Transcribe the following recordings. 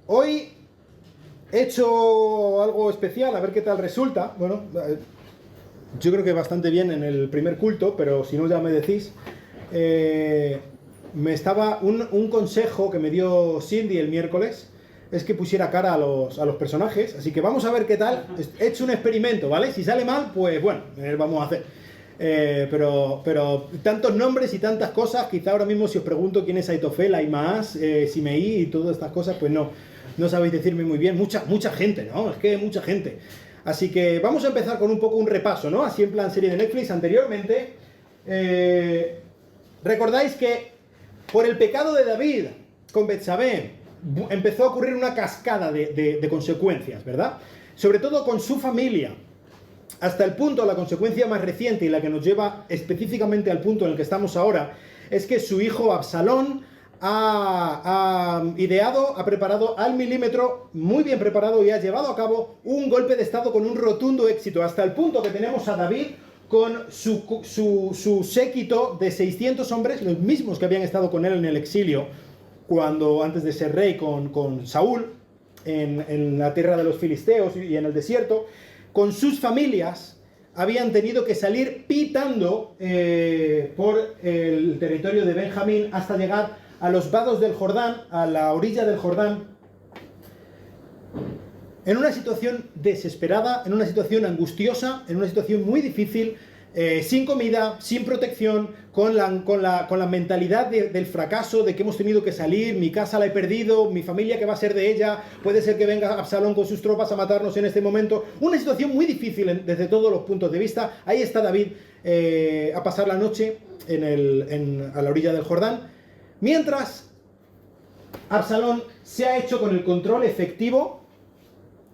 Hoy he hecho algo especial, a ver qué tal resulta. Bueno, yo creo que bastante bien en el primer culto, pero si no ya me decís. Un consejo que me dio Cindy el miércoles es que pusiera cara a los personajes, así que vamos a ver qué tal. He hecho un experimento, ¿vale? Si sale mal, pues bueno, vamos a hacer. Pero tantos nombres y tantas cosas, quizá ahora mismo si os pregunto quién es Aitofel, Aimaas, Simeí y todas estas cosas, pues no sabéis decirme muy bien. Mucha gente, ¿no? Es que mucha gente. Así que vamos a empezar con un poco un repaso, ¿no? Así en plan serie de Netflix anteriormente. Recordáis que por el pecado de David con Betsabé empezó a ocurrir una cascada de consecuencias, ¿verdad? Sobre todo con su familia. Hasta el punto, la consecuencia más reciente y la que nos lleva específicamente al punto en el que estamos ahora, es que su hijo Absalón ha ideado, ha preparado al milímetro, muy bien preparado, y ha llevado a cabo un golpe de estado con un rotundo éxito, hasta el punto que tenemos a David con su séquito de 600 hombres, los mismos que habían estado con él en el exilio, antes de ser rey con Saúl, en la tierra de los filisteos y en el desierto. Con sus familias habían tenido que salir pitando por el territorio de Benjamín hasta llegar a los vados del Jordán, a la orilla del Jordán, en una situación desesperada, en una situación angustiosa, en una situación muy difícil, sin comida, sin protección, con la mentalidad del fracaso, de que hemos tenido que salir, mi casa la he perdido, mi familia, ¿qué va a ser de ella? Puede ser que venga Absalón con sus tropas a matarnos en este momento. Una situación muy difícil desde todos los puntos de vista. Ahí está David a pasar la noche a la orilla del Jordán, mientras Absalón se ha hecho con el control efectivo,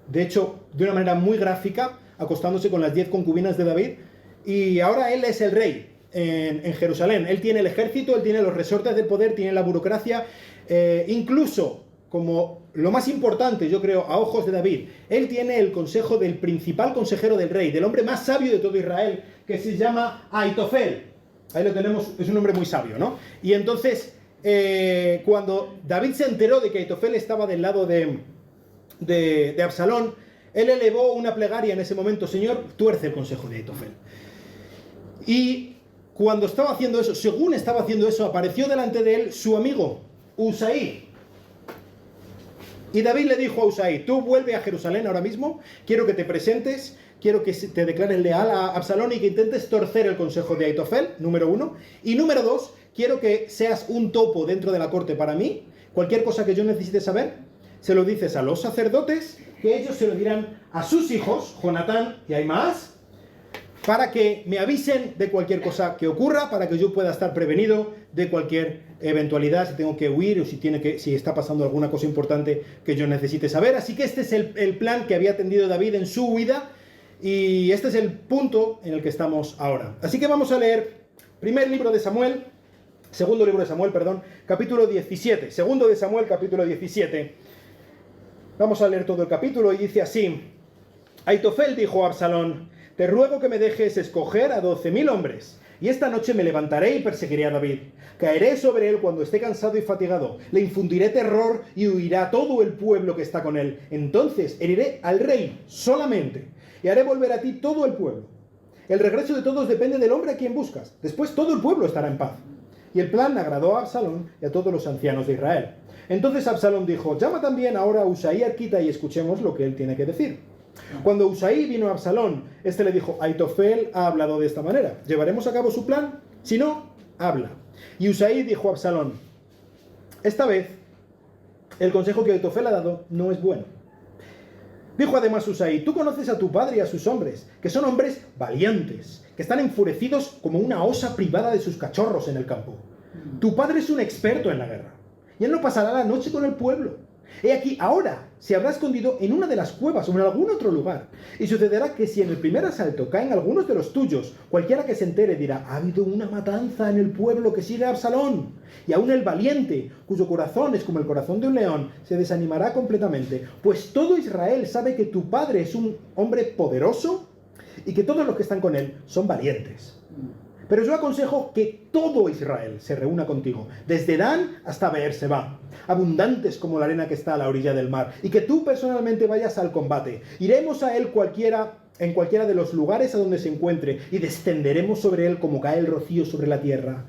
de hecho de una manera muy gráfica, acostándose con las 10 concubinas de David, y ahora él es el rey en Jerusalén. Él tiene el ejército, él tiene los resortes del poder, tiene la burocracia, incluso, como lo más importante, yo creo, a ojos de David, él tiene el consejo del principal consejero del rey, del hombre más sabio de todo Israel, que se llama Aitofel. Ahí lo tenemos, es un hombre muy sabio, ¿no? Y entonces, cuando David se enteró de que Aitofel estaba del lado de Absalón, él elevó una plegaria en ese momento: Señor, tuerce el consejo de Aitofel. Y cuando estaba haciendo eso, según estaba haciendo eso, apareció delante de él su amigo Usaí. Y David le dijo a Usaí: tú vuelve a Jerusalén ahora mismo, quiero que te presentes, quiero que te declares leal a Absalón y que intentes torcer el consejo de Aitofel, número 1. Y número 2, quiero que seas un topo dentro de la corte para mí. Cualquier cosa que yo necesite saber, se lo dices a los sacerdotes, que ellos se lo dirán a sus hijos, Jonatán y Aimaas, para que me avisen de cualquier cosa que ocurra, para que yo pueda estar prevenido de cualquier eventualidad, si tengo que huir o si está pasando alguna cosa importante que yo necesite saber. Así que este es el plan que había tendido David en su huida, y este es el punto en el que estamos ahora. Así que vamos a leer segundo libro de Samuel, capítulo 17. Segundo de Samuel, capítulo 17. Vamos a leer todo el capítulo y dice así: Aitofel dijo a Absalón: te ruego que me dejes escoger a 12.000 hombres, y esta noche me levantaré y perseguiré a David. Caeré sobre él cuando esté cansado y fatigado, le infundiré terror y huirá todo el pueblo que está con él. Entonces heriré al rey solamente, y haré volver a ti todo el pueblo. El regreso de todos depende del hombre a quien buscas. Después todo el pueblo estará en paz. Y el plan agradó a Absalón y a todos los ancianos de Israel. Entonces Absalón dijo: llama también ahora a Usaí Arquita y escuchemos lo que él tiene que decir. Cuando Usaí vino a Absalón, este le dijo: Aitofel ha hablado de esta manera, ¿llevaremos a cabo su plan? Si no, habla. Y Usaí dijo a Absalón: esta vez el consejo que Aitofel ha dado no es bueno. Dijo además Usaí: tú conoces a tu padre y a sus hombres, que son hombres valientes, que están enfurecidos como una osa privada de sus cachorros en el campo. Tu padre es un experto en la guerra, y él no pasará la noche con el pueblo. He aquí, ahora se habrá escondido en una de las cuevas o en algún otro lugar. Y sucederá que si en el primer asalto caen algunos de los tuyos, cualquiera que se entere dirá: ha habido una matanza en el pueblo que sigue a Absalón. Y aún el valiente, cuyo corazón es como el corazón de un león, se desanimará completamente. Pues todo Israel sabe que tu padre es un hombre poderoso y que todos los que están con él son valientes. Pero yo aconsejo que todo Israel se reúna contigo, desde Dan hasta Beerseba, abundantes como la arena que está a la orilla del mar, y que tú personalmente vayas al combate. Iremos a él en cualquiera de los lugares a donde se encuentre, y descenderemos sobre él como cae el rocío sobre la tierra.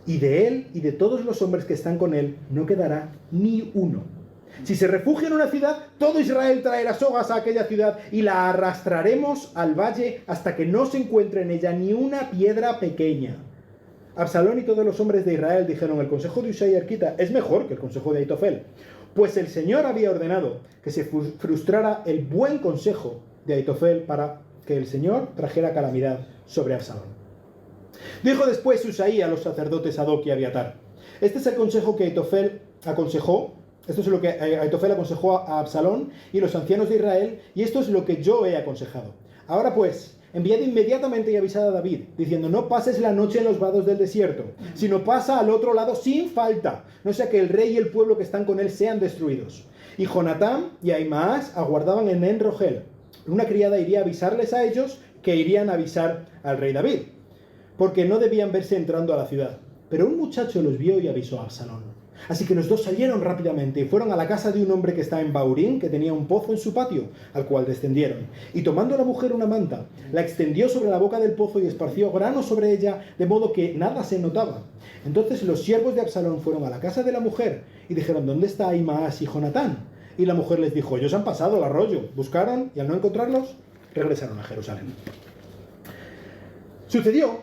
Y de él y de todos los hombres que están con él no quedará ni uno. Si se refugia en una ciudad, todo Israel traerá sogas a aquella ciudad y la arrastraremos al valle hasta que no se encuentre en ella ni una piedra pequeña. Absalón y todos los hombres de Israel dijeron: el consejo de Husai arquita es mejor que el consejo de Ahitofel, pues el Señor había ordenado que se frustrara el buen consejo de Ahitofel para que el Señor trajera calamidad sobre Absalón. Dijo después Husai a los sacerdotes Sadoc y Abiatar: este es el consejo que Ahitofel aconsejó. Esto es lo que Ahitofel aconsejó a Absalón y los ancianos de Israel, y esto es lo que yo he aconsejado. Ahora pues, enviad inmediatamente y avisad a David, diciendo: no pases la noche en los vados del desierto, sino pasa al otro lado sin falta, no sea que el rey y el pueblo que están con él sean destruidos. Y Jonatán y Ahimaas aguardaban en En-Rogel. Una criada iría a avisarles a ellos, que irían a avisar al rey David, porque no debían verse entrando a la ciudad. Pero un muchacho los vio y avisó a Absalón. Así que los dos salieron rápidamente y fueron a la casa de un hombre que estaba en Baurín, que tenía un pozo en su patio, al cual descendieron. Y tomando la mujer una manta, la extendió sobre la boca del pozo y esparció grano sobre ella, de modo que nada se notaba. Entonces los siervos de Absalón fueron a la casa de la mujer y dijeron: ¿dónde está Ahimaas y Jonatán? Y la mujer les dijo: ellos han pasado al arroyo. Buscaron y al no encontrarlos, regresaron a Jerusalén. Sucedió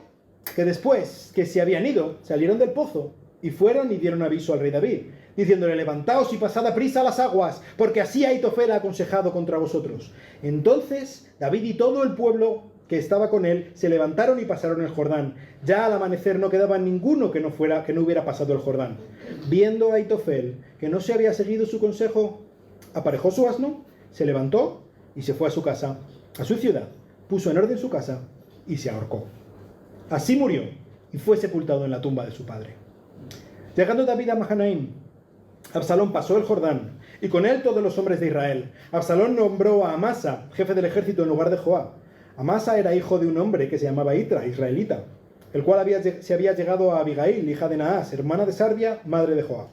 que después que se habían ido, salieron del pozo y fueron y dieron aviso al rey David, diciéndole: levantaos y pasad a prisa a las aguas, porque así Ahitofel ha aconsejado contra vosotros. Entonces David y todo el pueblo que estaba con él se levantaron y pasaron el Jordán. Ya al amanecer no quedaba ninguno que no hubiera pasado el Jordán. Viendo Ahitofel que no se había seguido su consejo, aparejó su asno, se levantó y se fue a su casa, a su ciudad, puso en orden su casa y se ahorcó. Así murió y fue sepultado en la tumba de su padre. Llegando David a Mahanaim, Absalón pasó el Jordán, y con él todos los hombres de Israel. Absalón nombró a Amasa, jefe del ejército, en lugar de Joab. Amasa era hijo de un hombre que se llamaba Itra, israelita, el cual se había llegado a Abigail, hija de Naas, hermana de Sarbia, madre de Joab.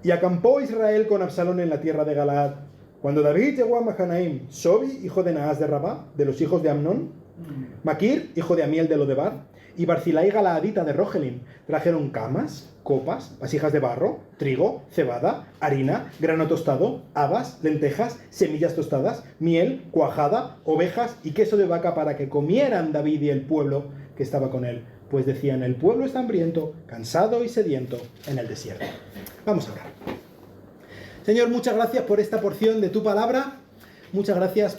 Y acampó Israel con Absalón en la tierra de Galaad. Cuando David llegó a Mahanaim, Sobi, hijo de Naas de Rabá, de los hijos de Amnón, Maquir, hijo de Amiel de Lodebar, y Barzilai Galaadita de Rogelim, trajeron camas, copas, vasijas de barro, trigo, cebada, harina, grano tostado, habas, lentejas, semillas tostadas, miel, cuajada, ovejas y queso de vaca para que comieran David y el pueblo que estaba con él. Pues decían: el pueblo está hambriento, cansado y sediento en el desierto. Vamos a orar. Señor, muchas gracias por esta porción de tu palabra. Muchas gracias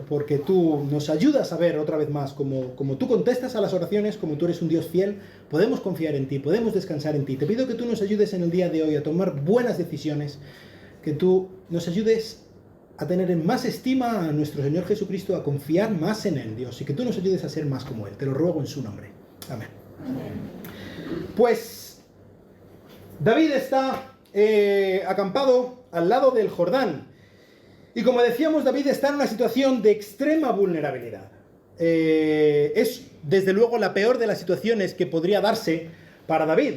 porque tú nos ayudas a ver otra vez más como tú contestas a las oraciones, como tú eres un Dios fiel. Podemos confiar en ti, podemos descansar en ti. Te pido que tú nos ayudes en el día de hoy a tomar buenas decisiones, que tú nos ayudes a tener en más estima a nuestro Señor Jesucristo, a confiar más en Él, Dios, y que tú nos ayudes a ser más como Él. Te lo ruego en su nombre. Amén. Pues David está acampado al lado del Jordán. Y como decíamos, David está en una situación de extrema vulnerabilidad. Es, desde luego, la peor de las situaciones que podría darse para David.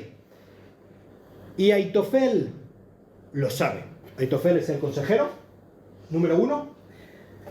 Y Ahitofel lo sabe. Ahitofel es el consejero número 1.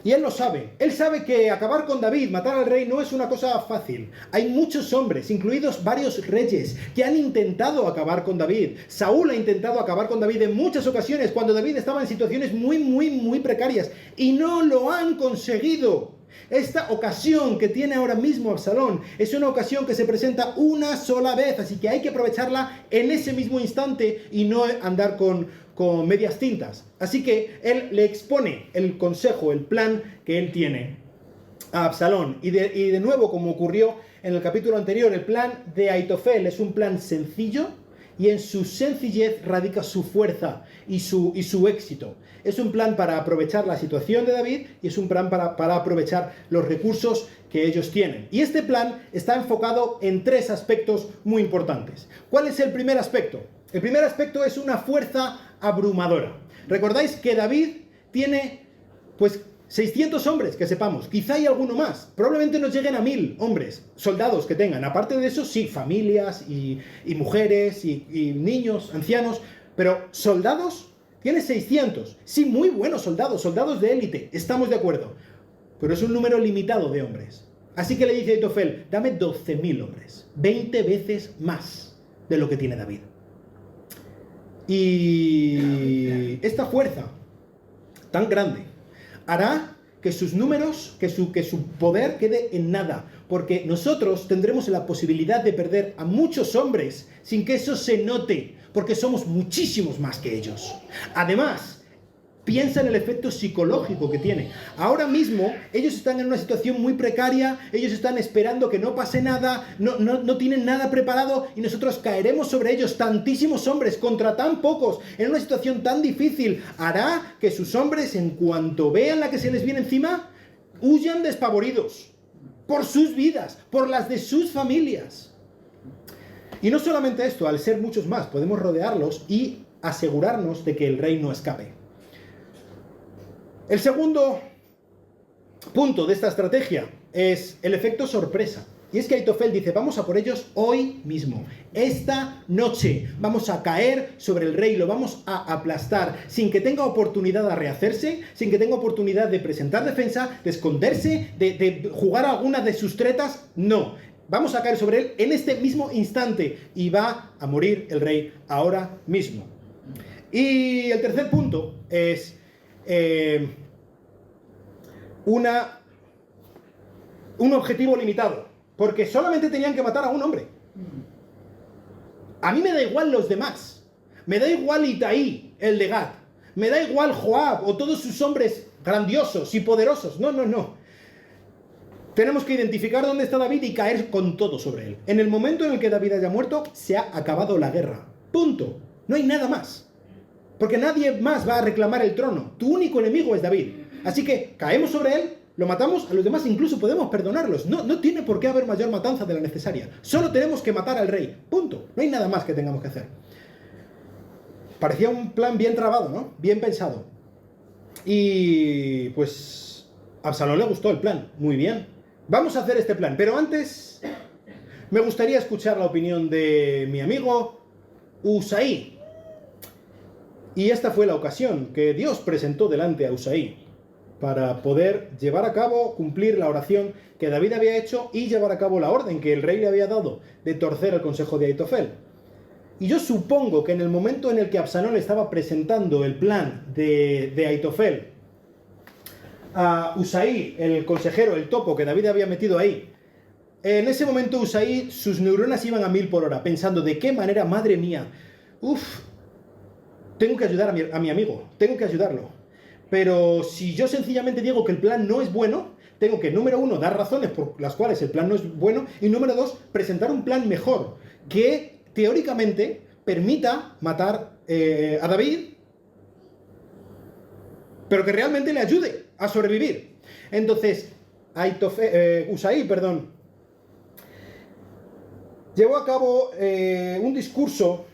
Y él lo sabe. Él sabe que acabar con David, matar al rey, no es una cosa fácil. Hay muchos hombres, incluidos varios reyes, que han intentado acabar con David. Saúl ha intentado acabar con David en muchas ocasiones, cuando David estaba en situaciones muy precarias. Y no lo han conseguido. Esta ocasión que tiene ahora mismo Absalón es una ocasión que se presenta una sola vez. Así que hay que aprovecharla en ese mismo instante y no andar con medias tintas. Así que él le expone el consejo, el plan que él tiene a Absalón. Y de nuevo, como ocurrió en el capítulo anterior, el plan de Ahitofel es un plan sencillo y en su sencillez radica su fuerza y su éxito. Es un plan para aprovechar la situación de David y es un plan para aprovechar los recursos que ellos tienen. Y este plan está enfocado en 3 aspectos muy importantes. ¿Cuál es el primer aspecto? El primer aspecto es una fuerza abrumadora. Recordáis que David tiene, pues, 600 hombres, que sepamos. Quizá hay alguno más. Probablemente nos lleguen a 1000 hombres, soldados que tengan. Aparte de eso, sí, familias y mujeres y niños, ancianos. Pero soldados, tiene 600. Sí, muy buenos soldados, soldados de élite. Estamos de acuerdo. Pero es un número limitado de hombres. Así que le dice Aitofel, dame 12.000 hombres. 20 veces más de lo que tiene David. Y esta fuerza tan grande hará que sus números, que su poder quede en nada, porque nosotros tendremos la posibilidad de perder a muchos hombres sin que eso se note, porque somos muchísimos más que ellos. Además, piensa en el efecto psicológico que tiene. Ahora mismo, ellos están en una situación muy precaria, ellos están esperando que no pase nada, no tienen nada preparado, y nosotros caeremos sobre ellos, tantísimos hombres, contra tan pocos, en una situación tan difícil. Hará que sus hombres, en cuanto vean la que se les viene encima, huyan despavoridos, por sus vidas, por las de sus familias. Y no solamente esto, al ser muchos más, podemos rodearlos y asegurarnos de que el rey no escape. El segundo punto de esta estrategia es el efecto sorpresa. Y es que Aitofel dice, vamos a por ellos hoy mismo, esta noche. Vamos a caer sobre el rey, lo vamos a aplastar, sin que tenga oportunidad de rehacerse, sin que tenga oportunidad de presentar defensa, de esconderse, de jugar alguna de sus tretas. No, vamos a caer sobre él en este mismo instante y va a morir el rey ahora mismo. Y el tercer punto es un objetivo limitado, porque solamente tenían que matar a un hombre. A mí me da igual los demás, me da igual Itaí, el de Gat, me da igual Joab o todos sus hombres grandiosos y poderosos. No. Tenemos que identificar dónde está David y caer con todo sobre él. En el momento en el que David haya muerto, se ha acabado la guerra. Punto. No hay nada más. Porque nadie más va a reclamar el trono. Tu único enemigo es David. Así que caemos sobre él, lo matamos, a los demás incluso podemos perdonarlos. No tiene por qué haber mayor matanza de la necesaria. Solo tenemos que matar al rey. Punto. No hay nada más que tengamos que hacer. Parecía un plan bien trabado, ¿no? Bien pensado. Y pues a Absalón le gustó el plan. Muy bien. Vamos a hacer este plan. Pero antes me gustaría escuchar la opinión de mi amigo Usaí. Y esta fue la ocasión que Dios presentó delante a Usaí para poder llevar a cabo, cumplir la oración que David había hecho y llevar a cabo la orden que el rey le había dado de torcer el consejo de Aitofel. Y yo supongo que en el momento en el que Absalón estaba presentando el plan de Aitofel a Usaí, el consejero, el topo que David había metido ahí, en ese momento Usaí, sus neuronas iban a 1000 por hora, pensando de qué manera, madre mía, tengo que ayudar a mi amigo, tengo que ayudarlo. Pero si yo sencillamente digo que el plan no es bueno, tengo que, número 1, dar razones por las cuales el plan no es bueno, y número 2, presentar un plan mejor, que teóricamente permita matar a David, pero que realmente le ayude a sobrevivir. Entonces, Usaí, llevó a cabo un discurso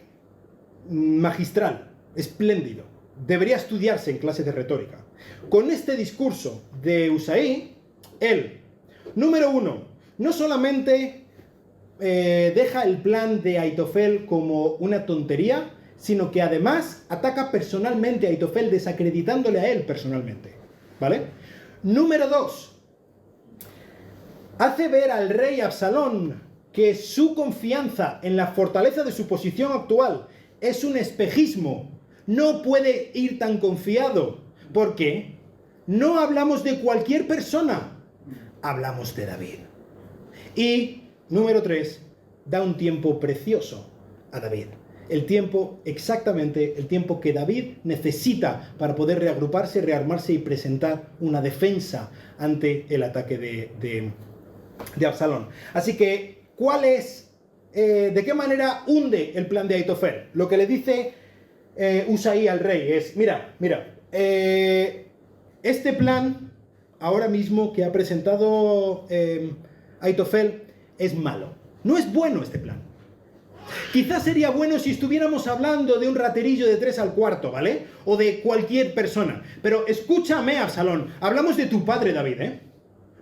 magistral, espléndido. Debería estudiarse en clases de retórica. Con este discurso de Usaí, él, número 1, no solamente deja el plan de Aitofel como una tontería, sino que además ataca personalmente a Aitofel, desacreditándole a él personalmente. ¿Vale? Número 2, hace ver al rey Absalón que su confianza en la fortaleza de su posición actual es un espejismo. No puede ir tan confiado, porque no hablamos de cualquier persona, hablamos de David. Y, número 3, da un tiempo precioso a David. El tiempo, exactamente el tiempo que David necesita para poder reagruparse, rearmarse y presentar una defensa ante el ataque de Absalón. Así que, ¿cuál es, de qué manera hunde el plan de Aitofel? Lo que le dice Usaí al rey es, mira, este plan ahora mismo que ha presentado Aitofel es malo. No es bueno este plan. Quizás sería bueno si estuviéramos hablando de un raterillo de 3 al cuarto, ¿vale? O de cualquier persona. Pero escúchame, Absalón, hablamos de tu padre David, ¿eh?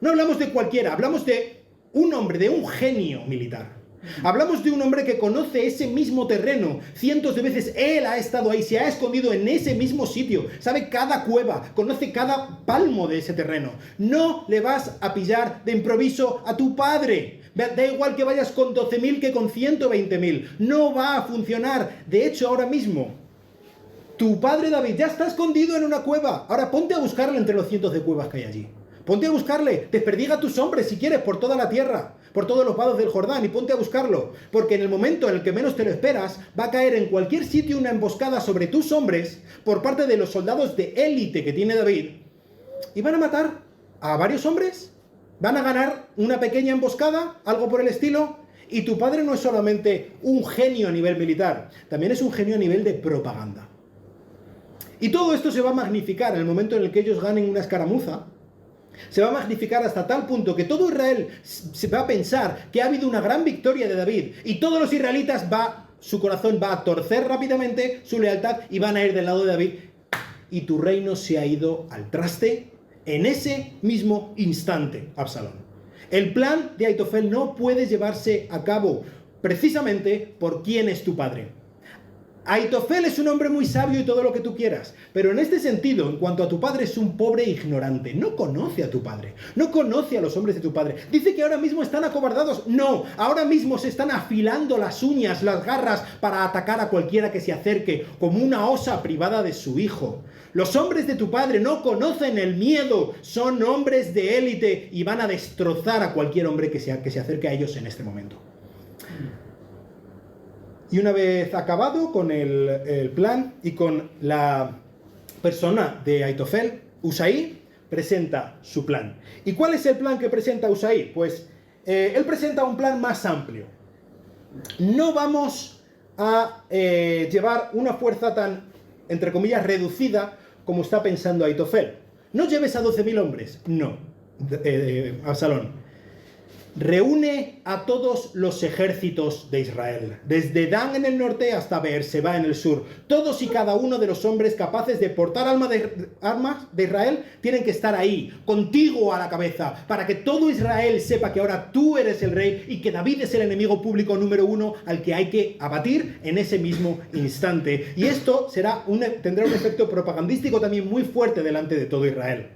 No hablamos de cualquiera, hablamos de un hombre, de un genio militar. Hablamos de un hombre que conoce ese mismo terreno. Cientos de veces él ha estado ahí, se ha escondido en ese mismo sitio. Sabe cada cueva, conoce cada palmo de ese terreno. No le vas a pillar de improviso a tu padre. Da igual que vayas con 12.000 que con 120.000. No va a funcionar. De hecho, ahora mismo, tu padre David ya está escondido en una cueva. Ahora ponte a buscarle entre los cientos de cuevas que hay allí. Ponte a buscarle. Desperdiga a tus hombres si quieres por toda la tierra, por todos los vados del Jordán, y ponte a buscarlo. Porque en el momento en el que menos te lo esperas, va a caer en cualquier sitio una emboscada sobre tus hombres por parte de los soldados de élite que tiene David. Y van a matar a varios hombres. Van a ganar una pequeña emboscada, algo por el estilo. Y tu padre no es solamente un genio a nivel militar, también es un genio a nivel de propaganda. Y todo esto se va a magnificar en el momento en el que ellos ganen una escaramuza. Se va a magnificar hasta tal punto que todo Israel se va a pensar que ha habido una gran victoria de David, y todos los israelitas su corazón va a torcer rápidamente su lealtad y van a ir del lado de David, y tu reino se ha ido al traste en ese mismo instante, Absalón. El plan de Aitofel no puede llevarse a cabo precisamente por quién es tu padre. Aitofel es un hombre muy sabio y todo lo que tú quieras, pero en este sentido, en cuanto a tu padre, es un pobre ignorante. No conoce a tu padre, no conoce a los hombres de tu padre. Dice que ahora mismo están acobardados. No, ahora mismo se están afilando las uñas, las garras, para atacar a cualquiera que se acerque, como una osa privada de su hijo. Los hombres de tu padre no conocen el miedo, son hombres de élite y van a destrozar a cualquier hombre que se acerque a ellos en este momento. Y una vez acabado con el plan y con la persona de Aitofel, Hushaí presenta su plan. ¿Y cuál es el plan que presenta Hushaí? Pues él presenta un plan más amplio. No vamos a llevar una fuerza tan, entre comillas, reducida como está pensando Aitofel. No lleves a 12.000 hombres, no, Absalón. Reúne a todos los ejércitos de Israel, desde Dan en el norte hasta Beerseba en el sur. Todos y cada uno de los hombres capaces de portar armas de Israel tienen que estar ahí, contigo a la cabeza, para que todo Israel sepa que ahora tú eres el rey y que David es el enemigo público número 1 al que hay que abatir en ese mismo instante. Y esto tendrá un efecto propagandístico también muy fuerte delante de todo Israel.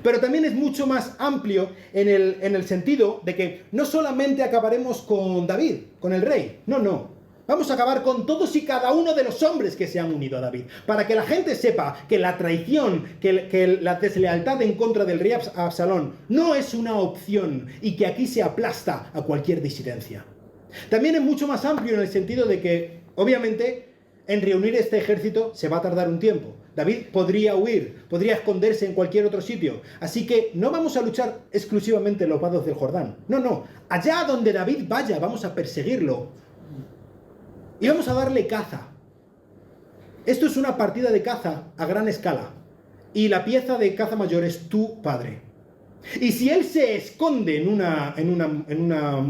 Pero también es mucho más amplio en el sentido de que no solamente acabaremos con David, con el rey, no. Vamos a acabar con todos y cada uno de los hombres que se han unido a David, para que la gente sepa que la traición, que la deslealtad en contra del rey Absalón no es una opción y que aquí se aplasta a cualquier disidencia. También es mucho más amplio en el sentido de que, obviamente, en reunir este ejército se va a tardar un tiempo. David podría huir, podría esconderse en cualquier otro sitio. Así que no vamos a luchar exclusivamente en los vados del Jordán. No. Allá donde David vaya, vamos a perseguirlo. Y vamos a darle caza. Esto es una partida de caza a gran escala. Y la pieza de caza mayor es tu padre. Y si él se esconde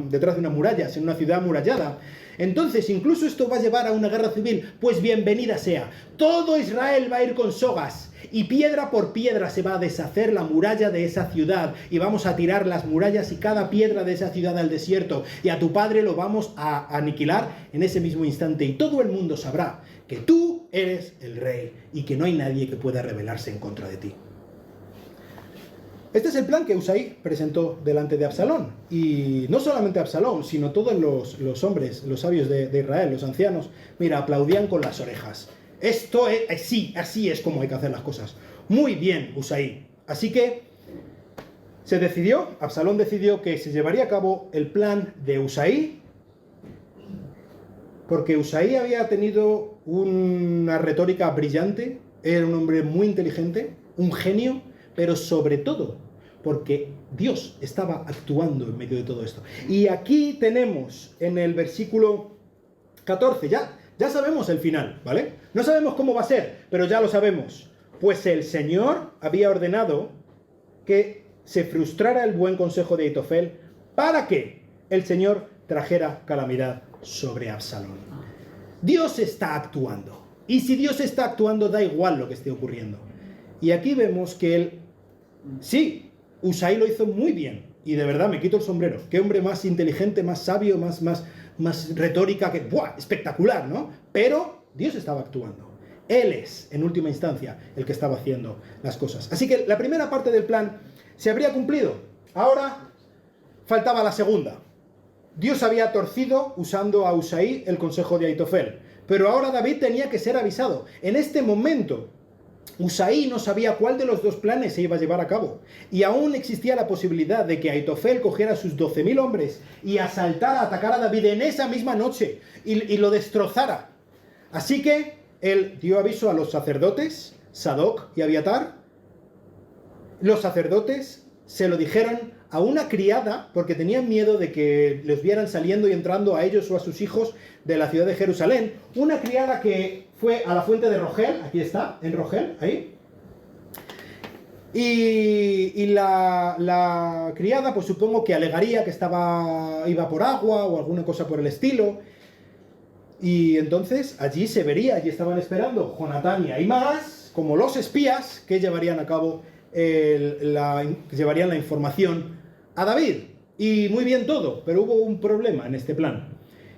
detrás de unas murallas, en una ciudad amurallada, entonces incluso esto va a llevar a una guerra civil. Pues bienvenida sea. Todo Israel va a ir con sogas y piedra por piedra se va a deshacer la muralla de esa ciudad y vamos a tirar las murallas y cada piedra de esa ciudad al desierto, y a tu padre lo vamos a aniquilar en ese mismo instante, y todo el mundo sabrá que tú eres el rey y que no hay nadie que pueda rebelarse en contra de ti. Este es el plan que Hushaí presentó delante de Absalón. Y no solamente Absalón, sino todos los hombres, los sabios de Israel, los ancianos, mira, aplaudían con las orejas. Esto es, sí, así es como hay que hacer las cosas. Muy bien, Hushaí. Así que Absalón decidió que se llevaría a cabo el plan de Hushaí, porque Hushaí había tenido una retórica brillante, era un hombre muy inteligente, un genio, pero sobre todo porque Dios estaba actuando en medio de todo esto. Y aquí tenemos en el versículo 14, ya sabemos el final, ¿vale? No sabemos cómo va a ser, pero ya lo sabemos. Pues el Señor había ordenado que se frustrara el buen consejo de Aitofel para que el Señor trajera calamidad sobre Absalón. Dios está actuando. Y si Dios está actuando, da igual lo que esté ocurriendo. Y aquí vemos que él, sí, Husai lo hizo muy bien. Y de verdad, me quito el sombrero. Qué hombre más inteligente, más sabio, más retórica, que ¡buah! Espectacular, ¿no? Pero Dios estaba actuando. Él es, en última instancia, el que estaba haciendo las cosas. Así que la primera parte del plan se habría cumplido. Ahora faltaba la segunda. Dios había torcido usando a Husai el consejo de Ahitofel. Pero ahora David tenía que ser avisado. En este momento, Husai no sabía cuál de los dos planes se iba a llevar a cabo. Y aún existía la posibilidad de que Ahitofel cogiera sus 12.000 hombres y asaltara, atacara a David en esa misma noche y lo destrozara. Así que él dio aviso a los sacerdotes, Sadoc y Abiatar. Los sacerdotes se lo dijeron a una criada porque tenían miedo de que los vieran saliendo y entrando a ellos o a sus hijos de la ciudad de Jerusalén. Una criada que fue a la fuente de Rogel, aquí está, en Rogel, ahí. Y la criada, pues supongo que alegaría que iba por agua o alguna cosa por el estilo. Y entonces allí se vería, allí estaban esperando Jonatán y Ahimaas, como los espías que llevarían a cabo, llevarían la información a David. Y muy bien todo, pero hubo un problema en este plan.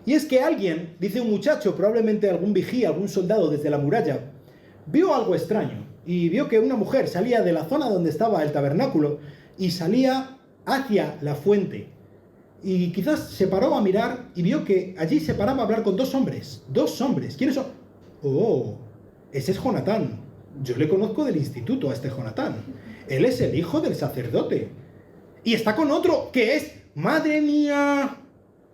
Y es que alguien, dice un muchacho, probablemente algún vigía, algún soldado desde la muralla, vio algo extraño. Y vio que una mujer salía de la zona donde estaba el tabernáculo y salía hacia la fuente. Y quizás se paró a mirar y vio que allí se paraba a hablar con dos hombres. Dos hombres. ¿Quiénes son? Oh, ese es Jonatán. Yo le conozco del instituto a este Jonatán. Él es el hijo del sacerdote. Y está con otro, que es... ¡Madre mía!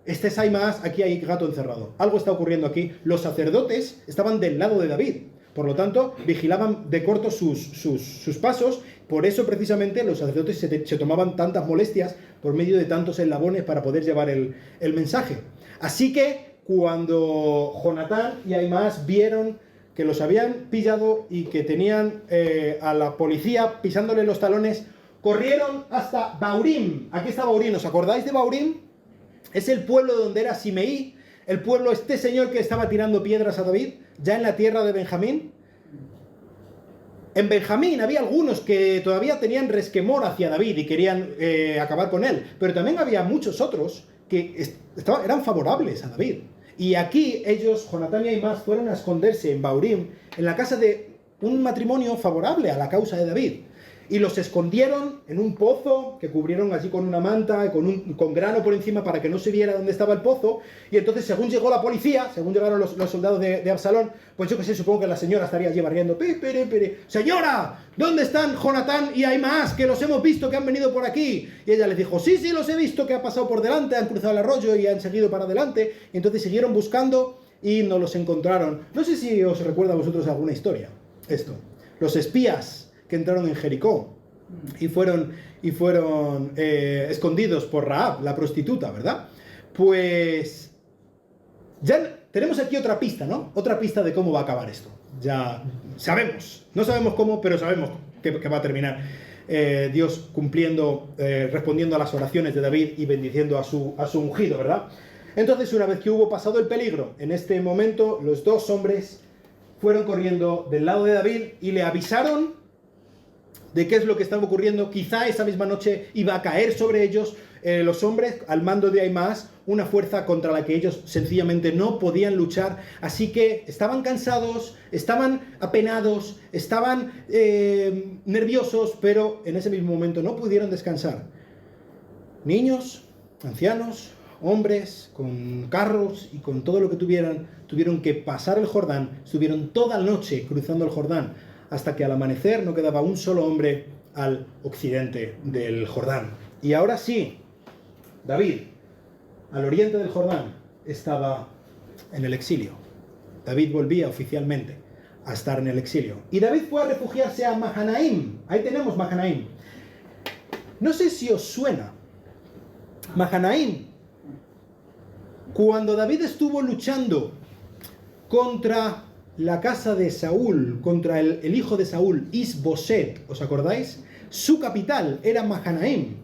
Este es Ahimaas, aquí hay gato encerrado. Algo está ocurriendo aquí. Los sacerdotes estaban del lado de David. Por lo tanto, vigilaban de corto sus pasos. Por eso, precisamente, los sacerdotes se tomaban tantas molestias por medio de tantos eslabones para poder llevar el mensaje. Así que, cuando Jonatán y Ahimaas vieron que los habían pillado y que tenían a la policía pisándole los talones, corrieron hasta Baurim. Aquí está Baurim. ¿Os acordáis de Baurim? Es el pueblo donde era Simeí, el pueblo, este señor que estaba tirando piedras a David, ya en la tierra de Benjamín. En Benjamín había algunos que todavía tenían resquemor hacia David y querían acabar con él, pero también había muchos otros que eran favorables a David. Y aquí ellos, Jonatán y Ahimaas, fueron a esconderse en Baurim, en la casa de un matrimonio favorable a la causa de David. Y los escondieron en un pozo que cubrieron allí con una manta, con grano por encima para que no se viera dónde estaba el pozo. Y entonces, según llegó la policía, según llegaron los soldados de Absalón, pues yo que sé, supongo que la señora estaría allí barriendo. ¡Señora! ¿Dónde están Jonatán y Ahimaas? Que los hemos visto que han venido por aquí. Y ella les dijo, sí, los he visto, que han pasado por delante, han cruzado el arroyo y han seguido para adelante. Y entonces siguieron buscando y no los encontraron. No sé si os recuerda a vosotros alguna historia esto. Los espías que entraron en Jericó y fueron escondidos por Rahab, la prostituta, ¿verdad? Pues ya tenemos aquí otra pista, ¿no? Otra pista de cómo va a acabar esto. Ya sabemos, no sabemos cómo, pero sabemos que va a terminar Dios cumpliendo, respondiendo a las oraciones de David y bendiciendo a su ungido, ¿verdad? Entonces, una vez que hubo pasado el peligro, en este momento los dos hombres fueron corriendo del lado de David y le avisaron de qué es lo que estaba ocurriendo. Quizá esa misma noche iba a caer sobre ellos los hombres al mando de Ahimaas, una fuerza contra la que ellos sencillamente no podían luchar. Así que estaban cansados, estaban apenados, estaban nerviosos, pero en ese mismo momento no pudieron descansar. Niños, ancianos, hombres, con carros y con todo lo que tuvieran, tuvieron que pasar el Jordán. Estuvieron toda la noche cruzando el Jordán, hasta que al amanecer no quedaba un solo hombre al occidente del Jordán. Y ahora sí, David, al oriente del Jordán, estaba en el exilio. David volvía oficialmente a estar en el exilio. Y David fue a refugiarse a Mahanaim. Ahí tenemos Mahanaim. No sé si os suena. Mahanaim. Cuando David estuvo luchando contra la casa de Saúl, contra el hijo de Saúl, Isboset, ¿os acordáis? Su capital era Mahanaim.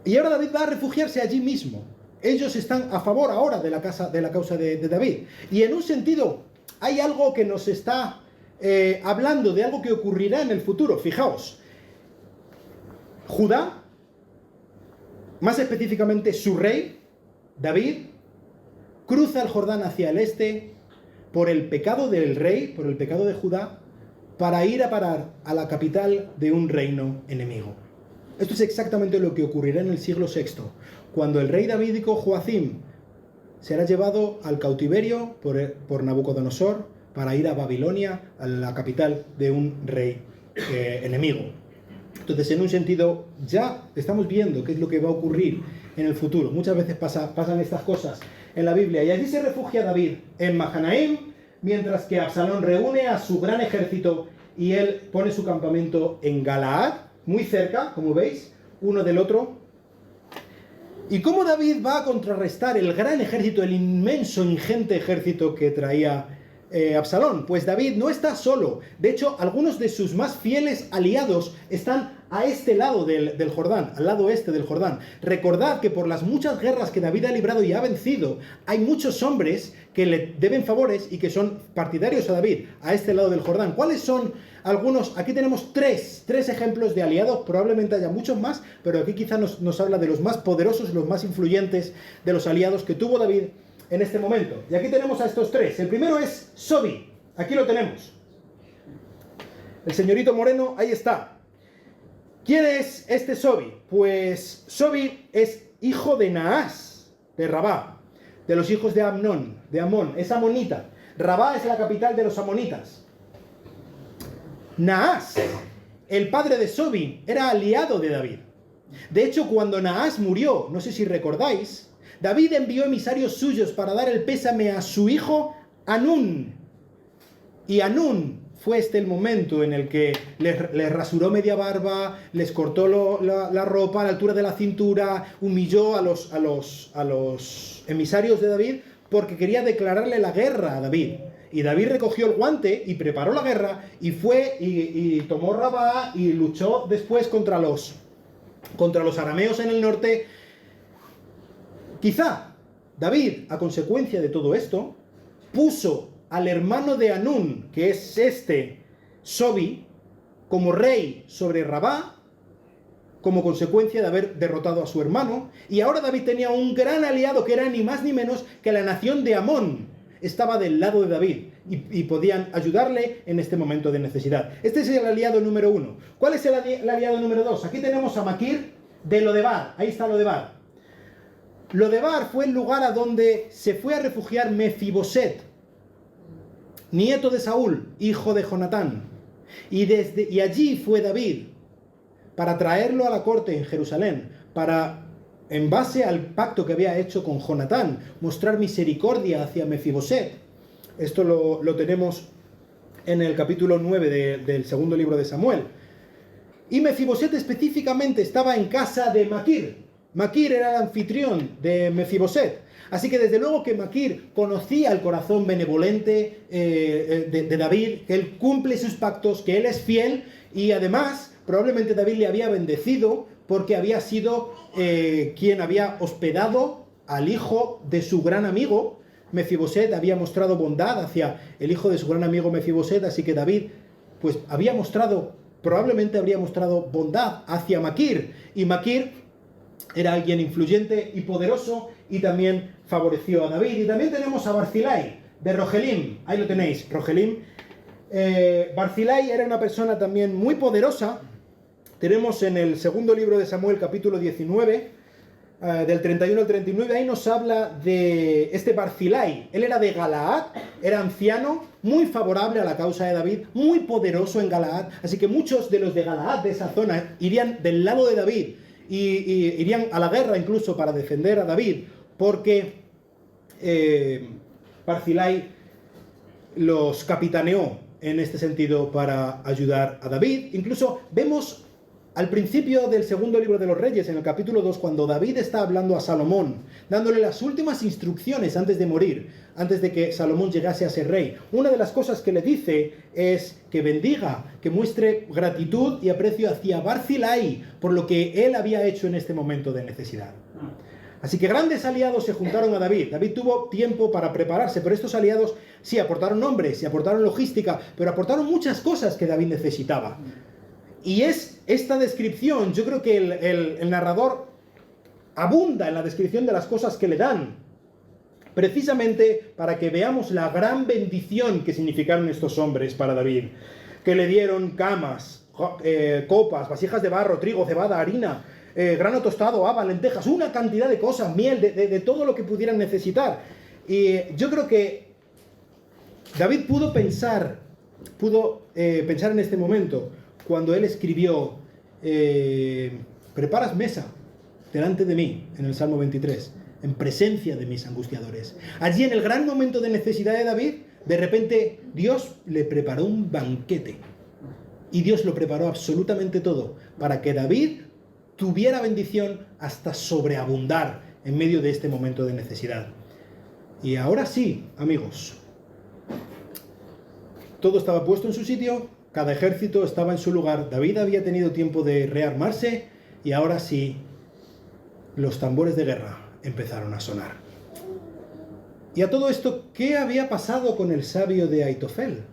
Y ahora David va a refugiarse allí mismo. ellos están a favor ahora de la causa de David. Y en un sentido, hay algo que nos está hablando de algo que ocurrirá en el futuro. Fijaos, Judá, más específicamente su rey, David, cruza el Jordán hacia el este por el pecado del rey, por el pecado de Judá, para ir a parar a la capital de un reino enemigo. Esto es exactamente lo que ocurrirá en el siglo VI, cuando el rey davídico Joacim será llevado al cautiverio por Nabucodonosor para ir a Babilonia, a la capital de un rey enemigo. Entonces, en un sentido, ya estamos viendo qué es lo que va a ocurrir en el futuro. Muchas veces pasan estas cosas en la Biblia. Y allí se refugia David en Mahanaim, mientras que Absalón reúne a su gran ejército y él pone su campamento en Galaad, muy cerca, como veis, uno del otro. ¿Y cómo David va a contrarrestar el gran ejército, el inmenso, ingente ejército que traía Absalón? Pues David no está solo. De hecho, algunos de sus más fieles aliados están a este lado del Jordán, al lado este del Jordán. Recordad que por las muchas guerras que David ha librado y ha vencido, hay muchos hombres que le deben favores y que son partidarios a David, a este lado del Jordán. ¿Cuáles son algunos? Aquí tenemos tres ejemplos de aliados, probablemente haya muchos más, pero aquí quizá nos habla de los más poderosos, los más influyentes de los aliados que tuvo David en este momento. Y aquí tenemos a estos tres. El primero es Sobi. Aquí lo tenemos. El señorito moreno, ahí está. ¿Quién es este Sobi? Pues Sobi es hijo de Naas, de Rabá, de los hijos de Amnón, de Amón. Es amonita. Rabá es la capital de los amonitas. Naas, el padre de Sobi, era aliado de David. De hecho, cuando Naas murió, no sé si recordáis, David envió emisarios suyos para dar el pésame a su hijo Anún. Y Anún fue el momento en el que les rasuró media barba, les cortó la ropa a la altura de la cintura, humilló a los emisarios de David porque quería declararle la guerra a David. Y David recogió el guante y preparó la guerra y fue y tomó Rabá y luchó después contra los arameos en el norte. Quizá David, a consecuencia de todo esto, puso al hermano de Anún, que es Sobi, como rey sobre Rabá, como consecuencia de haber derrotado a su hermano. Y ahora David tenía un gran aliado que era ni más ni menos que la nación de Amón. Estaba del lado de David y podían ayudarle en este momento de necesidad. Este es el aliado número 1. ¿Cuál es el aliado número 2? Aquí tenemos a Maquir de Lodebar. Ahí está Lodebar. Lodebar fue el lugar a donde se fue a refugiar Mefiboset, nieto de Saúl, hijo de Jonatán. Y allí fue David para traerlo a la corte en Jerusalén, para, en base al pacto que había hecho con Jonatán, mostrar misericordia hacia Mefiboset. Esto lo tenemos en el capítulo 9 del segundo libro de Samuel. Y Mefiboset específicamente estaba en casa de Maquir. Maquir era el anfitrión de Mefiboset. Así que desde luego que Maquir conocía el corazón benevolente de David, que él cumple sus pactos, que él es fiel, y además probablemente David le había bendecido porque había sido quien había hospedado al hijo de su gran amigo Mefiboset. Había mostrado bondad hacia el hijo de su gran amigo Mefiboset, así que David pues probablemente habría mostrado bondad hacia Maquir, y Maquir era alguien influyente y poderoso y también favoreció a David. Y también tenemos a Barzilai de Rogelim. Ahí lo tenéis, Rogelim. Barzilai era una persona también muy poderosa. Tenemos en el segundo libro de Samuel, capítulo 19, del 31 al 39, ahí nos habla de este Barzilai. Él era de Galaad, era anciano, muy favorable a la causa de David, muy poderoso en Galaad. Así que muchos de los de Galaad, de esa zona, irían del lado de David y irían a la guerra incluso para defender a David, porque Barzilai los capitaneó en este sentido para ayudar a David. Incluso vemos al principio del segundo libro de los Reyes, en el capítulo 2, cuando David está hablando a Salomón, dándole las últimas instrucciones antes de morir, antes de que Salomón llegase a ser rey. Una de las cosas que le dice es que bendiga, que muestre gratitud y aprecio hacia Barzilai por lo que él había hecho en este momento de necesidad. Así que grandes aliados se juntaron a David. David tuvo tiempo para prepararse, pero estos aliados sí aportaron hombres y aportaron logística, pero aportaron muchas cosas que David necesitaba. Y es esta descripción, yo creo que el narrador abunda en la descripción de las cosas que le dan, precisamente para que veamos la gran bendición que significaron estos hombres para David, que le dieron camas, copas, vasijas de barro, trigo, cebada, harina, grano tostado, habas, lentejas, una cantidad de cosas, miel, de todo lo que pudieran necesitar. Y yo creo que David pudo pensar en este momento, cuando él escribió, preparas mesa delante de mí, en el Salmo 23, en presencia de mis angustiadores. Allí, en el gran momento de necesidad de David, de repente Dios le preparó un banquete. Y Dios lo preparó absolutamente todo para que David tuviera bendición hasta sobreabundar en medio de este momento de necesidad. Y ahora sí, amigos, todo estaba puesto en su sitio, cada ejército estaba en su lugar, David había tenido tiempo de rearmarse y ahora sí, los tambores de guerra empezaron a sonar. Y a todo esto, ¿qué había pasado con el sabio de Aitofel?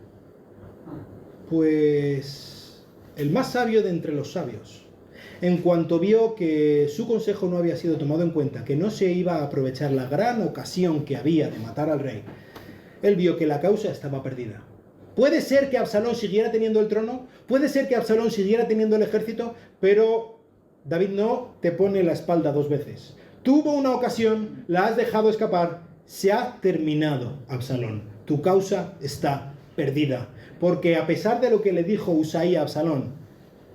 Pues el más sabio de entre los sabios. En cuanto vio que su consejo no había sido tomado en cuenta, que no se iba a aprovechar la gran ocasión que había de matar al rey, él vio que la causa estaba perdida. Puede ser que Absalón siguiera teniendo el trono, puede ser que Absalón siguiera teniendo el ejército, pero David no te pone la espalda dos veces. Tuvo una ocasión, la has dejado escapar, se ha terminado, Absalón. Tu causa está perdida. Porque a pesar de lo que le dijo Husai a Absalón,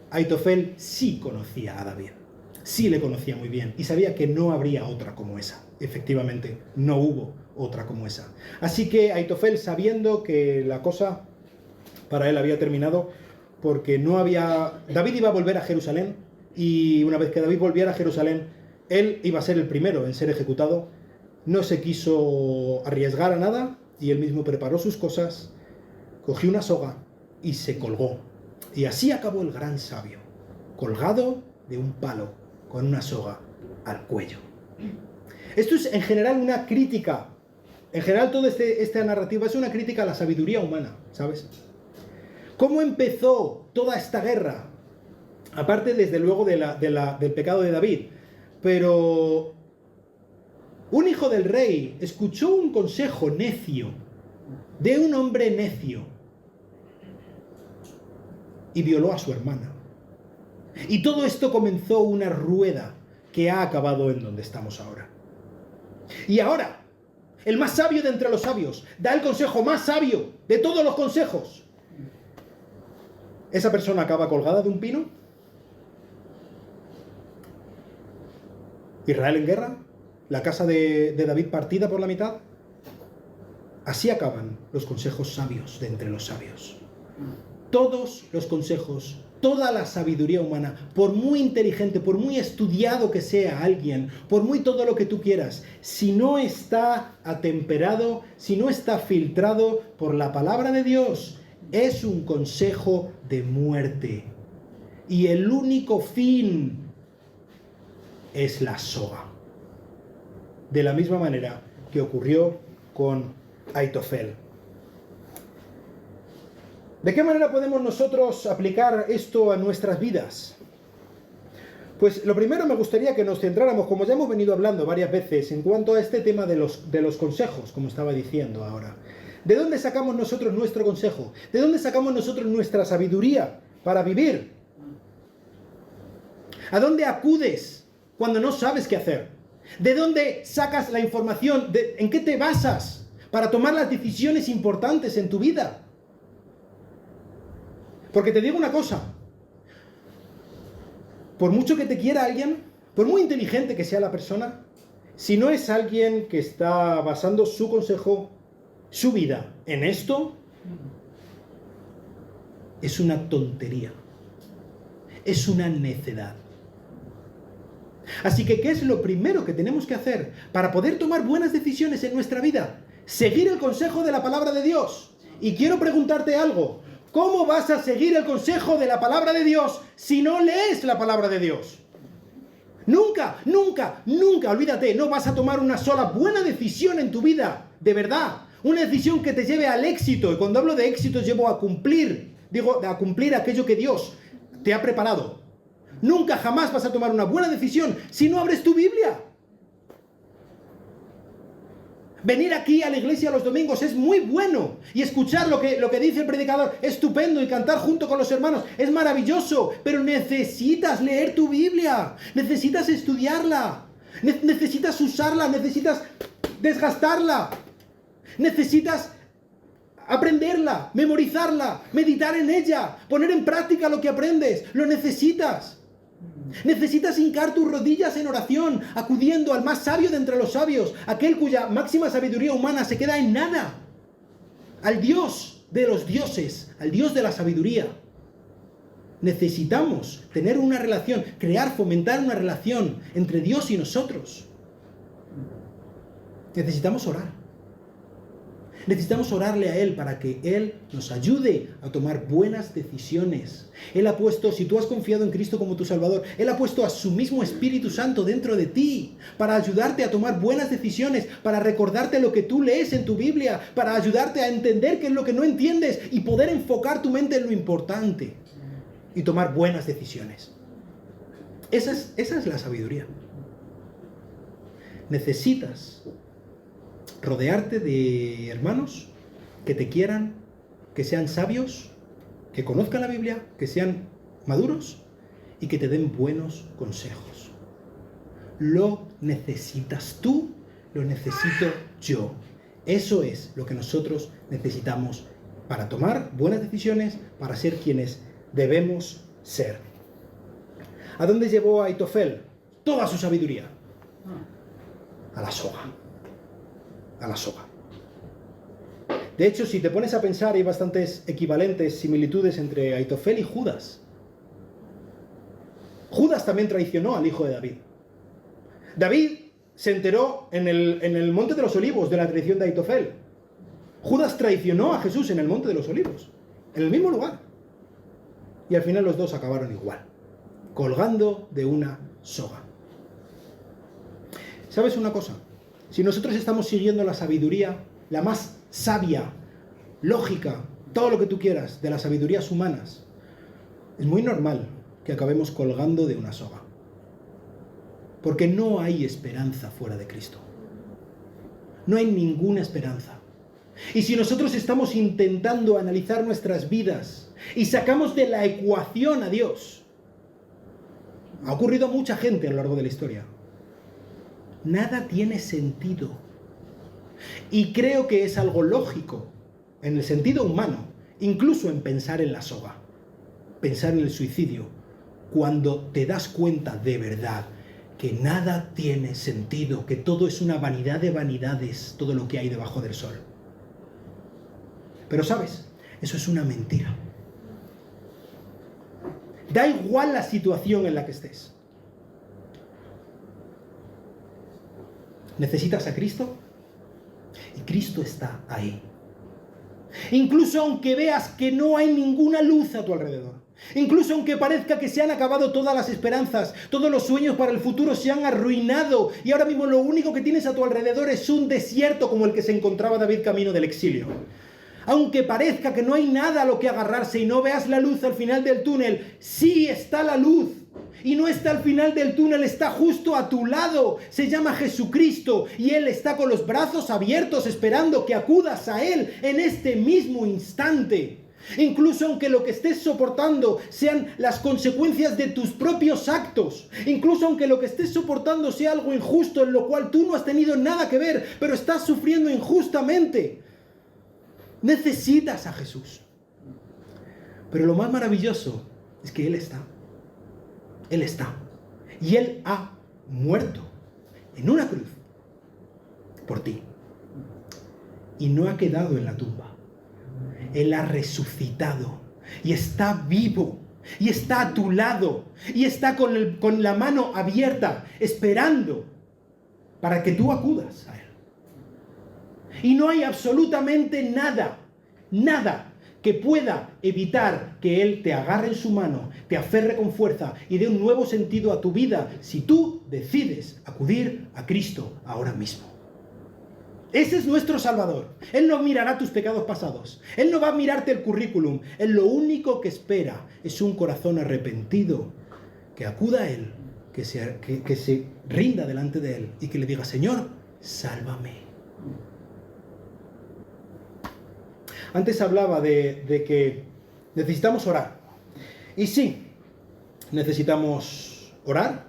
Aitofel sí conocía a David. Sí le conocía muy bien y sabía que no habría otra como esa. Efectivamente, no hubo otra como esa. Así que Aitofel, sabiendo que la cosa para él había terminado, porque David iba a volver a Jerusalén, y una vez que David volviera a Jerusalén, él iba a ser el primero en ser ejecutado. No se quiso arriesgar a nada y él mismo preparó sus cosas, cogió una soga y se colgó. Y así acabó el gran sabio, colgado de un palo con una soga al cuello. Esto es en general una crítica. En general toda esta narrativa es una crítica a la sabiduría humana, ¿sabes? ¿Cómo empezó toda esta guerra? Aparte, desde luego, del pecado de David. Pero un hijo del rey escuchó un consejo necio de un hombre necio y violó a su hermana. Y todo esto comenzó una rueda que ha acabado en donde estamos ahora. Y ahora, el más sabio de entre los sabios da el consejo más sabio de todos los consejos. Esa persona acaba colgada de un pino. Israel en guerra. La casa de David partida por la mitad. Así acaban los consejos sabios de entre los sabios. Todos los consejos, toda la sabiduría humana, por muy inteligente, por muy estudiado que sea alguien, por muy todo lo que tú quieras, si no está atemperado, si no está filtrado por la palabra de Dios, es un consejo de muerte. Y el único fin es la soga. De la misma manera que ocurrió con Aitofel. ¿De qué manera podemos nosotros aplicar esto a nuestras vidas? Pues lo primero, me gustaría que nos centráramos, como ya hemos venido hablando varias veces, en cuanto a este tema de los consejos, como estaba diciendo ahora. ¿De dónde sacamos nosotros nuestro consejo? ¿De dónde sacamos nosotros nuestra sabiduría para vivir? ¿A dónde acudes cuando no sabes qué hacer? ¿De dónde sacas la información? ¿En qué te basas para tomar las decisiones importantes en tu vida? Porque te digo una cosa, por mucho que te quiera alguien, por muy inteligente que sea la persona, si no es alguien que está basando su consejo, su vida en esto, es una tontería, es una necedad. Así que, ¿qué es lo primero que tenemos que hacer para poder tomar buenas decisiones en nuestra vida? Seguir el consejo de la palabra de Dios. Y quiero preguntarte algo. ¿Cómo vas a seguir el consejo de la palabra de Dios si no lees la palabra de Dios? Nunca, nunca, nunca, olvídate, no vas a tomar una sola buena decisión en tu vida, de verdad. Una decisión que te lleve al éxito. Y cuando hablo de éxito, llevo a cumplir, digo, a cumplir aquello que Dios te ha preparado. Nunca jamás vas a tomar una buena decisión si no abres tu Biblia. Venir aquí a la iglesia los domingos es muy bueno. Y escuchar lo que dice el predicador es estupendo. Y cantar junto con los hermanos es maravilloso. Pero necesitas leer tu Biblia. Necesitas estudiarla. Necesitas usarla. Necesitas desgastarla. Necesitas aprenderla, memorizarla, meditar en ella, poner en práctica lo que aprendes. Lo necesitas. Necesitas hincar tus rodillas en oración, acudiendo al más sabio de entre los sabios, aquel cuya máxima sabiduría humana se queda en nada, al Dios de los dioses, al Dios de la sabiduría. Necesitamos tener una relación, fomentar una relación entre Dios y nosotros. Necesitamos orar. Necesitamos orarle a Él para que Él nos ayude a tomar buenas decisiones. Él ha puesto, si tú has confiado en Cristo como tu Salvador, Él ha puesto a su mismo Espíritu Santo dentro de ti para ayudarte a tomar buenas decisiones, para recordarte lo que tú lees en tu Biblia, para ayudarte a entender qué es lo que no entiendes y poder enfocar tu mente en lo importante y tomar buenas decisiones. Esa es la sabiduría. Necesitas rodearte de hermanos que te quieran, que sean sabios, que conozcan la Biblia, que sean maduros y que te den buenos consejos. Lo necesitas tú, lo necesito yo. Eso es lo que nosotros necesitamos para tomar buenas decisiones, para ser quienes debemos ser. ¿A dónde llevó a Aitofel toda su sabiduría? A la soga. A la soga. De hecho, si te pones a pensar, hay bastantes equivalentes, similitudes entre Aitofel y Judas. Judas también traicionó al hijo de David. David se enteró en el Monte de los Olivos de la traición de Aitofel. Judas traicionó a Jesús en el Monte de los Olivos, en el mismo lugar. Y al final los dos acabaron igual, colgando de una soga. ¿Sabes una cosa? Si nosotros estamos siguiendo la sabiduría, la más sabia, lógica, todo lo que tú quieras, de las sabidurías humanas, es muy normal que acabemos colgando de una soga. Porque no hay esperanza fuera de Cristo. No hay ninguna esperanza. Y si nosotros estamos intentando analizar nuestras vidas y sacamos de la ecuación a Dios, ha ocurrido a mucha gente a lo largo de la historia, nada tiene sentido. Y creo que es algo lógico, en el sentido humano, incluso en pensar en la soga, pensar en el suicidio, cuando te das cuenta de verdad que nada tiene sentido, que todo es una vanidad de vanidades, todo lo que hay debajo del sol. Pero ¿sabes? Eso es una mentira. Da igual la situación en la que estés. Necesitas a Cristo y Cristo está ahí. Incluso aunque veas que no hay ninguna luz a tu alrededor. Incluso aunque parezca que se han acabado todas las esperanzas, todos los sueños para el futuro se han arruinado y ahora mismo lo único que tienes a tu alrededor es un desierto como el que se encontraba David camino del exilio. Aunque parezca que no hay nada a lo que agarrarse y no veas la luz al final del túnel, sí está la luz. Y no está al final del túnel, está justo a tu lado. Se llama Jesucristo y Él está con los brazos abiertos esperando que acudas a Él en este mismo instante. Incluso aunque lo que estés soportando sean las consecuencias de tus propios actos, incluso aunque lo que estés soportando sea algo injusto en lo cual tú no has tenido nada que ver, pero estás sufriendo injustamente, necesitas a Jesús. Pero lo más maravilloso es que Él está. Él está. Y Él ha muerto en una cruz por ti. Y no ha quedado en la tumba. Él ha resucitado. Y está vivo. Y está a tu lado. Y está con la mano abierta, esperando para que tú acudas a Él. Y no hay absolutamente nada que pueda evitar que Él te agarre en su mano, te aferre con fuerza y dé un nuevo sentido a tu vida si tú decides acudir a Cristo ahora mismo. Ese es nuestro Salvador. Él no mirará tus pecados pasados. Él no va a mirarte el currículum. Él lo único que espera es un corazón arrepentido que acuda a Él, que se rinda delante de Él y que le diga: Señor, sálvame. Antes hablaba de que necesitamos orar. Y sí, necesitamos orar,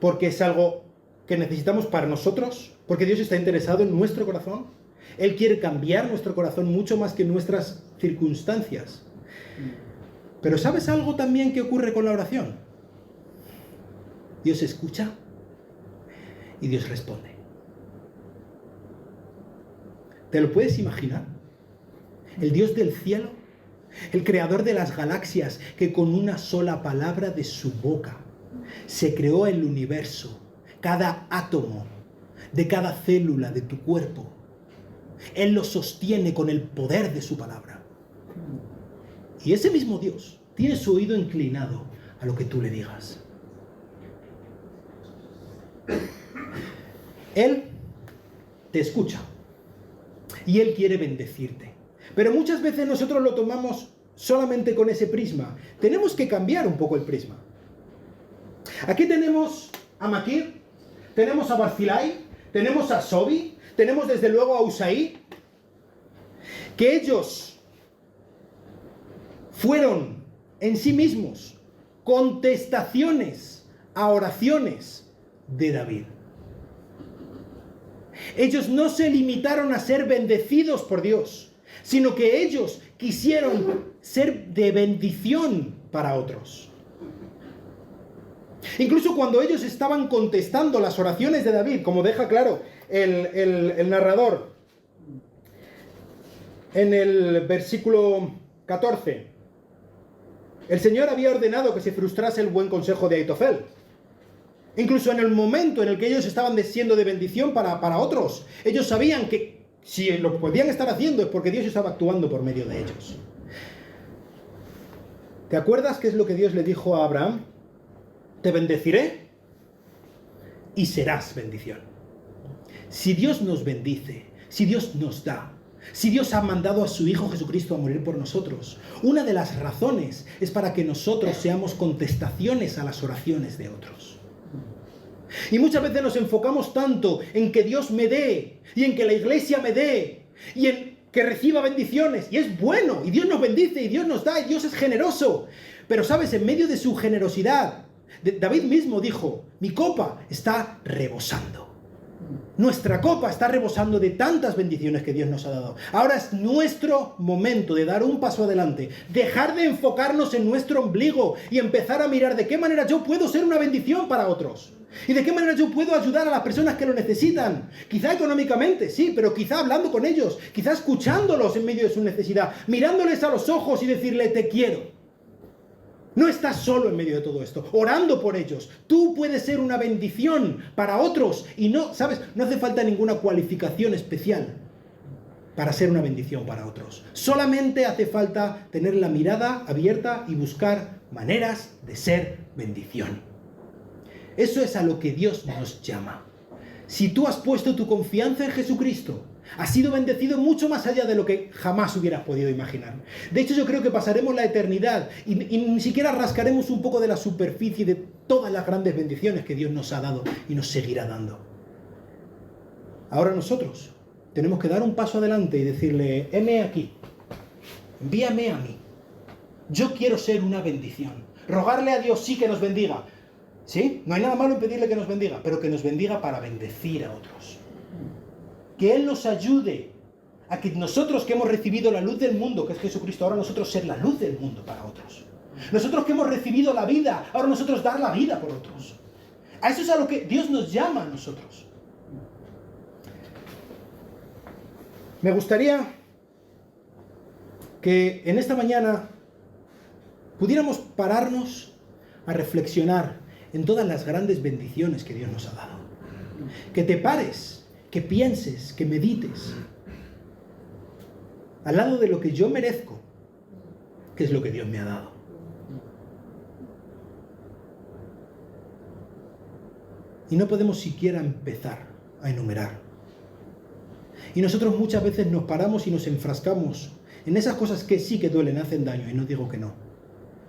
porque es algo que necesitamos para nosotros, porque Dios está interesado en nuestro corazón. Él quiere cambiar nuestro corazón mucho más que nuestras circunstancias. Pero ¿sabes algo también que ocurre con la oración? Dios escucha y Dios responde. ¿Te lo puedes imaginar? El Dios del cielo, el creador de las galaxias, que con una sola palabra de su boca se creó el universo, cada átomo de cada célula de tu cuerpo. Él lo sostiene con el poder de su palabra. Y ese mismo Dios tiene su oído inclinado a lo que tú le digas. Él te escucha y Él quiere bendecirte. Pero muchas veces nosotros lo tomamos solamente con ese prisma. Tenemos que cambiar un poco el prisma. Aquí tenemos a Maquir, tenemos a Barzilai, tenemos a Sobi, tenemos desde luego a Usaí, que ellos fueron en sí mismos contestaciones a oraciones de David. Ellos no se limitaron a ser bendecidos por Dios, sino que ellos quisieron ser de bendición para otros. Incluso cuando ellos estaban contestando las oraciones de David, como deja claro el narrador en el versículo 14, el Señor había ordenado que se frustrase el buen consejo de Ahitofel. Incluso en el momento en el que ellos estaban siendo de bendición para otros, ellos sabían que si lo podían estar haciendo es porque Dios estaba actuando por medio de ellos. ¿Te acuerdas qué es lo que Dios le dijo a Abraham? Te bendeciré y serás bendición. Si Dios nos bendice, si Dios nos da, si Dios ha mandado a su Hijo Jesucristo a morir por nosotros, una de las razones es para que nosotros seamos contestaciones a las oraciones de otros. Y muchas veces nos enfocamos tanto en que Dios me dé, y en que la iglesia me dé, y en que reciba bendiciones, y es bueno, y Dios nos bendice, y Dios nos da, y Dios es generoso. Pero sabes, en medio de su generosidad, David mismo dijo: mi copa está rebosando. Nuestra copa está rebosando de tantas bendiciones que Dios nos ha dado. Ahora es nuestro momento de dar un paso adelante, dejar de enfocarnos en nuestro ombligo y empezar a mirar de qué manera yo puedo ser una bendición para otros. ¿Y de qué manera yo puedo ayudar a las personas que lo necesitan? Quizá económicamente, sí, pero quizá hablando con ellos, quizá escuchándolos en medio de su necesidad, mirándoles a los ojos y decirle: te quiero. No estás solo en medio de todo esto, orando por ellos. Tú puedes ser una bendición para otros y no, ¿sabes? No hace falta ninguna cualificación especial para ser una bendición para otros. Solamente hace falta tener la mirada abierta y buscar maneras de ser bendición. Eso es a lo que Dios nos llama. Si tú has puesto tu confianza en Jesucristo, has sido bendecido mucho más allá de lo que jamás hubieras podido imaginar. De hecho, yo creo que pasaremos la eternidad y ni siquiera rascaremos un poco de la superficie de todas las grandes bendiciones que Dios nos ha dado y nos seguirá dando. Ahora nosotros tenemos que dar un paso adelante y decirle: heme aquí, envíame a mí. Yo quiero ser una bendición. Rogarle a Dios sí que nos bendiga. ¿Sí? No hay nada malo en pedirle que nos bendiga, pero que nos bendiga para bendecir a otros. Que Él nos ayude a que nosotros que hemos recibido la luz del mundo, que es Jesucristo, ahora nosotros ser la luz del mundo para otros. Nosotros que hemos recibido la vida, ahora nosotros dar la vida por otros. A eso es a lo que Dios nos llama a nosotros. Me gustaría que en esta mañana pudiéramos pararnos a reflexionar en todas las grandes bendiciones que Dios nos ha dado. Que te pares, que pienses, que medites. Al lado de lo que yo merezco qué es lo que Dios me ha dado. Y no podemos siquiera empezar a enumerar. Y nosotros muchas veces nos paramos y nos enfrascamos en esas cosas que sí que duelen, hacen daño, y no digo que no,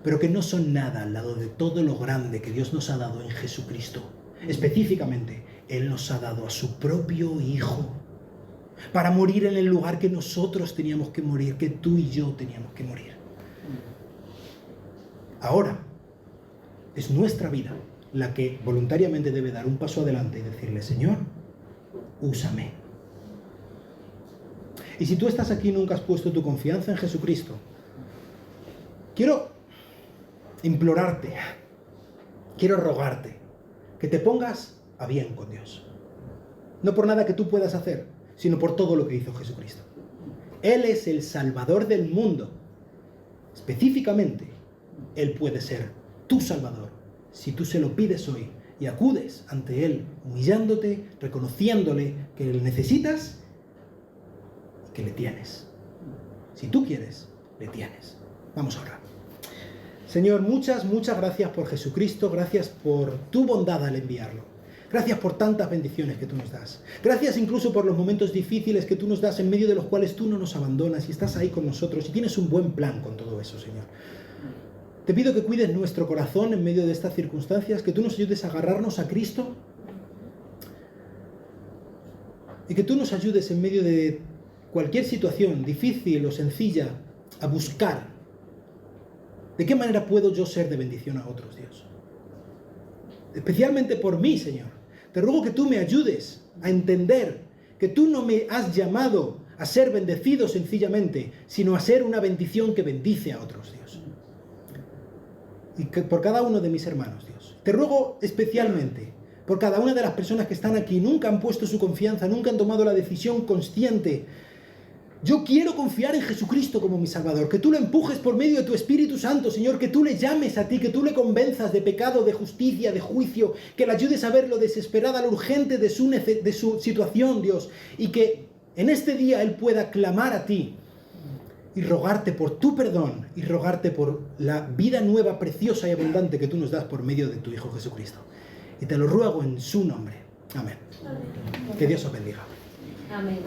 pero que no son nada al lado de todo lo grande que Dios nos ha dado en Jesucristo. Específicamente, Él nos ha dado a su propio Hijo para morir en el lugar que nosotros teníamos que morir, que tú y yo teníamos que morir. Ahora, es nuestra vida la que voluntariamente debe dar un paso adelante y decirle: Señor, úsame. Y si tú estás aquí y nunca has puesto tu confianza en Jesucristo, quiero implorarte, quiero rogarte que te pongas a bien con Dios. No por nada que tú puedas hacer, sino por todo lo que hizo Jesucristo. Él es el Salvador del mundo. Específicamente, Él puede ser tu Salvador si tú se lo pides hoy y acudes ante Él, humillándote, reconociéndole que le necesitas y que le tienes. Si tú quieres, le tienes. Vamos a orar. Señor, muchas gracias por Jesucristo, gracias por tu bondad al enviarlo. Gracias por tantas bendiciones que tú nos das. Gracias incluso por los momentos difíciles que tú nos das, en medio de los cuales tú no nos abandonas y estás ahí con nosotros y tienes un buen plan con todo eso, Señor. Te pido que cuides nuestro corazón en medio de estas circunstancias, que tú nos ayudes a agarrarnos a Cristo y que tú nos ayudes en medio de cualquier situación, difícil o sencilla, a buscar de qué manera puedo yo ser de bendición a otros, Dios. Especialmente por mí, Señor. Te ruego que tú me ayudes a entender que tú no me has llamado a ser bendecido sencillamente, sino a ser una bendición que bendice a otros, Dios. Y que por cada uno de mis hermanos, Dios. Te ruego especialmente por cada una de las personas que están aquí, nunca han puesto su confianza, nunca han tomado la decisión consciente. Yo quiero confiar en Jesucristo como mi Salvador, que tú lo empujes por medio de tu Espíritu Santo, Señor, que tú le llames a ti, que tú le convenzas de pecado, de justicia, de juicio, que le ayudes a ver lo desesperada, lo urgente de su situación, Dios, y que en este día Él pueda clamar a ti y rogarte por tu perdón y rogarte por la vida nueva, preciosa y abundante que tú nos das por medio de tu Hijo Jesucristo. Y te lo ruego en su nombre. Amén. Que Dios os bendiga. Amén.